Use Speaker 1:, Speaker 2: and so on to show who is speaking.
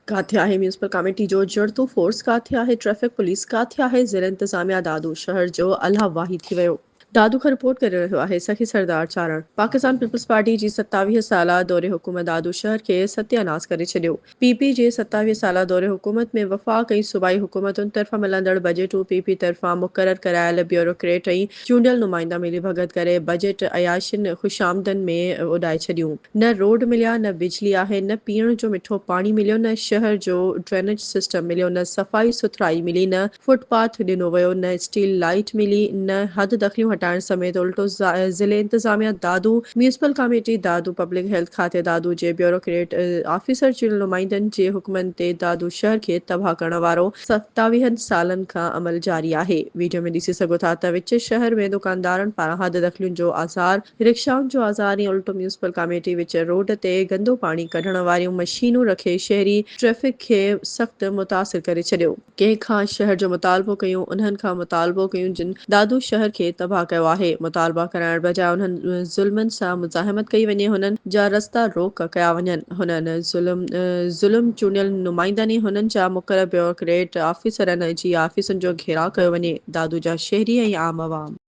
Speaker 1: काथे आहे municipal committee जो जड़तो फोर्स, काथे आहे ट्रैफिक पुलिस, काथे आहे ज़िला इंतजामिया दादू शहर जो अलाह वाही थी वियो। दादू खां रिपोर्ट करे रहियो आहे सखी सरदार चारण। पाकिस्तान पीपल्स पार्टी जी 27 साला दौरे हुकूमत दादू शहर के सत्यानाश करे छॾियो। पीपी जे 27 साला दौरे हुकूमत में वफ़ाक़ ऐं सूबाई हुकूमतुनि तरफ़ां मिलंदड़ बजटूं पीपी तरफ़ां मुक़रर करायल ब्यूरोक्रेट ऐं चूंडियल नुमाइंदा मिली भगत करे बजट अयाशिन खुशामदन में उॾाए छॾियूं। न रोड मिलिया, न बिजली आहे, न पीअण जो मिठो पाणी मिलियो, न शहर जो ड्रेनेज सिस्टम मिलियो, न सफ़ाई सुथराई मिली, न फुटपाथ ॾिनो वियो, न स्टील लाइट मिली, न हद दख़लियूं हटाइण समेत उल्टो ज़िले इंतजामिया दादू, म्यूनिसिपल कमेटी दादू, पब्लिक हेल्थ खाते दादू जे ब्यूरोक्रेट ऑफिसर चूंडियल नुमाइंदनि जे हुक्मनि ते दादू शहर खे तबाह करण वारो 27 सालनि खां अमल जारी आहे। वीडियो में ॾिसी सघो था त विच शहर में दुकानदारनि पारां हद दख़लियुनि जो आज़ार, रिक्शाउनि जो आज़ार ऐं उल्टो म्यूनिसिपल कमेटी विच रोड ते गंदो पाणी कढण वारियूं मशीनूं रखे शहरी ट्रैफिक खे सख़्तु मुतासिर करे छॾियो। कंहिं खां शहर जो मुतालबो कयूं, उन्हनि खां मुतालबो कयूं जिन दादू शहर खे तबाह कयो आहे। मुतालबा कराइण बजाए उन्हनि ज़ुल्मनि सां मुज़ाहिमत कई वञे, हुननि जा रस्ता रोक कया वञनि। हुननि ज़ुल्म चूंडियल नुमाइंदनि हुननि जा मुक़रर ब्यूरोक्रेट ऑफिसरनि जी ऑफिसुनि जो घेराव कयो वञे। दादू जा शहरी ऐं आम आवाम